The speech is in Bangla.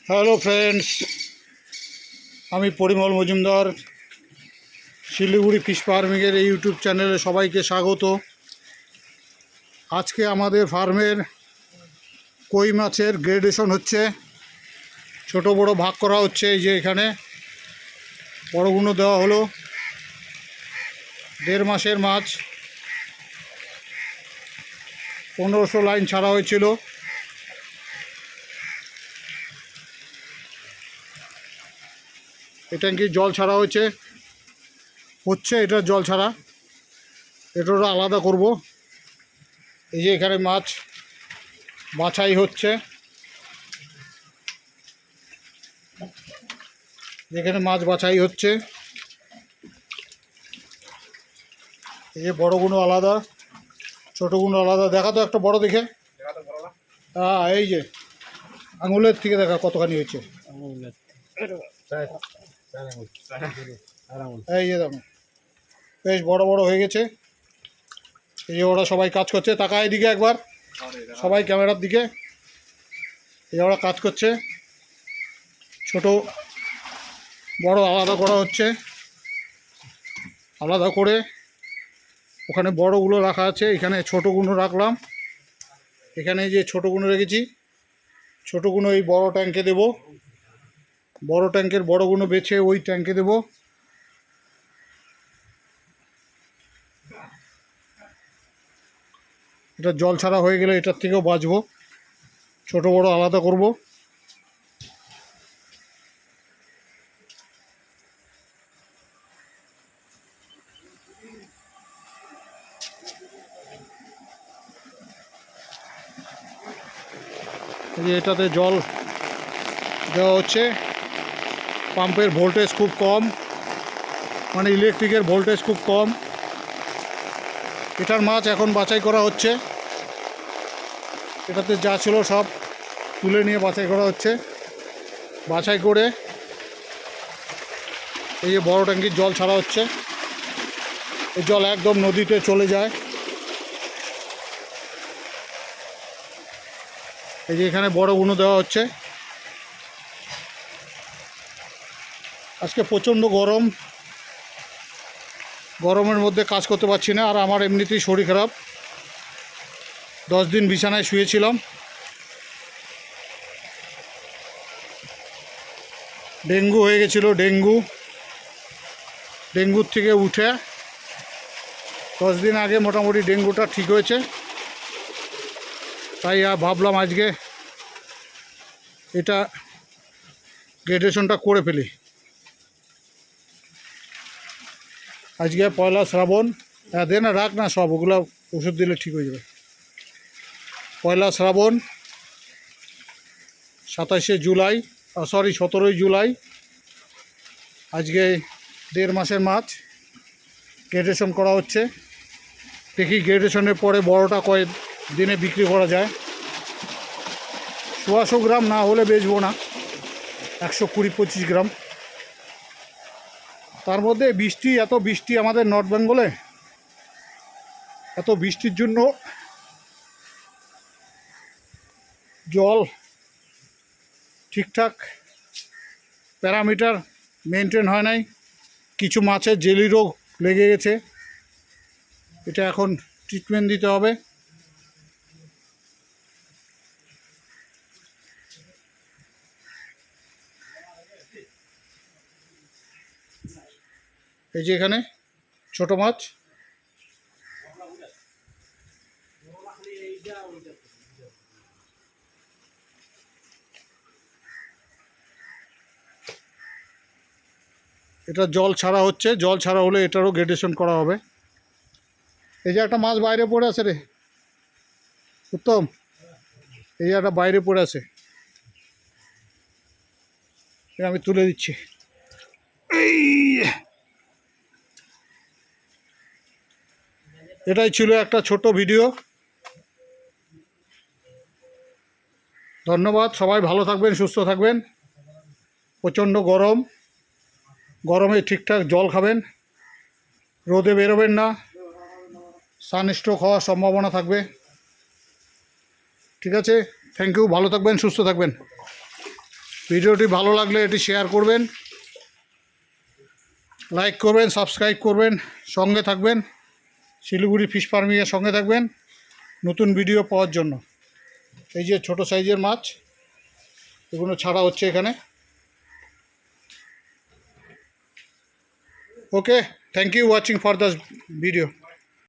হ্যালো ফ্রেন্ডস, আমি পরিমল মজুমদার। শিলিগুড়ি ফিশ ফার্মিংয়ের এই ইউটিউব চ্যানেলে সবাইকে স্বাগত। আজকে আমাদের ফার্মের কই মাছের গ্রেডেশন হচ্ছে, ছোট বড় ভাগ করা হচ্ছে। এই যে এখানে বড়গুলো দেওয়া হলো, 1.5 মাসের মাছ, 1500 লাইন ছাড়া হয়েছিল। এটা কি জল ছাড়া হচ্ছে, এটা জল ছাড়া, এটা আলাদা করব। এই যে এখানে মাছ বাছাই হচ্ছে, এখানে মাছ বাছাই হচ্ছে। এই যে বড়গুলো আলাদা, ছোটোগুলো আলাদা। দেখা তো একটা বড় দেখে। হ্যাঁ, এই যে আঙুলের থেকে দেখা কতখানি হয়েছে। এই যে দেখো, বেশ বড় বড় হয়ে গেছে। এই যে ওরা সবাই কাজ করছে, তাকা এদিকে একবার, সবাই ক্যামেরার দিকে। এই ওরা কাজ করছে, ছোট বড় আলাদা করা হচ্ছে। আলাদা করে ওখানে বড়গুলো রাখা আছে, এখানে ছোটোগুলো রাখলাম। এখানে যে ছোটোগুলো রেখেছি, ছোটোগুলো এই বড় ট্যাঙ্কে দেব। বড় ট্যাঙ্কের বড়গুলো বেছে ওই ট্যাঙ্কে দেব। এটা জল ছাড়া হয়ে গেলে এটার থেকেও বাঁচবো। ছোট বড় আলাদা করব। এই যে এটাতে জল দেওয়া হচ্ছে। পাম্পের ভোল্টেজ খুব কম, মানে ইলেকট্রিকের ভোল্টেজ খুব কম। এটার মাছ এখন বাছাই করা হচ্ছে। এটাতে যা ছিল সব তুলে নিয়ে বাছাই করা হচ্ছে। বাছাই করে এই যে বড় ট্যাঙ্কির জল ছাড়া হচ্ছে। এই জল একদম নদীতে চলে যায়। এই যে এখানে বড় গুঁড়ো দেওয়া হচ্ছে। আজকে প্রচণ্ড গরম, গরমের মধ্যে কাজ করতে পারছি না। আর আমার এমনিতেই শরীর খারাপ, 10 দিন বিছানায় শুয়েছিলাম। ডেঙ্গু হয়ে গেছিলো। ডেঙ্গুর থেকে উঠে 10 দিন আগে মোটামুটি ডেঙ্গুটা ঠিক হয়েছে। তাই ভাবলাম আজকে এটা গ্রেডেশনটা করে ফেলি। আজকে পয়লা শ্রাবণ। হ্যাঁ, দে না, রাখ না, সব ওগুলো ওষুধ দিলে ঠিক হয়ে যাবে। পয়লা শ্রাবণ, 27শে জুলাই, 17ই জুলাই। আজকে 1.5 মাসের মাছ গ্রেডেশন করা হচ্ছে। দেখি গ্রেডেশনের পরে বড়টা কয়েক দিনে বিক্রি করা যায়। 100 গ্রাম না হলে বেচবো না, 120-25 গ্রাম। তার মধ্যে বৃষ্টি, এত বৃষ্টি আমাদের নর্থ বেঙ্গলে, এত বৃষ্টির জন্য জল ঠিকঠাক প্যারামিটার মেনটেন হয় নাই। কিছু মাছের জেলি রোগ লেগে গেছে, এটা এখন ট্রিটমেন্ট দিতে হবে। এই যে এখানে ছোট মাছ, এটা জল ছাড়া হচ্ছে। জল ছাড়া হলে এটারও গ্রেডেশন করা হবে। এই যে একটা মাছ বাইরে পড়ে আছে রে উত্তম, এই যে একটা বাইরে পড়ে আছে, আমি তুলে দিচ্ছি। এই এটাই ছিল একটা ছোট ভিডিও। ধন্যবাদ। সবাই ভালো থাকবেন, সুস্থ থাকবেন। প্রচণ্ড গরম, গরমে ঠিকঠাক জল খাবেন, রোদে বেরোবেন না, সানস্ট্রোক হওয়ার সম্ভাবনা থাকবে। ঠিক আছে, থ্যাংক ইউ, ভালো থাকবেন, সুস্থ থাকবেন। ভিডিওটি ভালো লাগলে এটি শেয়ার করবেন, লাইক করবেন, সাবস্ক্রাইব করবেন, সঙ্গে থাকবেন। শিলিগুড়ি ফিশ ফার্মিংয়ের সঙ্গে থাকবেন নতুন ভিডিও পাওয়ার জন্য। এই যে ছোট সাইজের মাছ, এগুলো ছাড়া হচ্ছে এখানে। Okay, thank you watching for this video.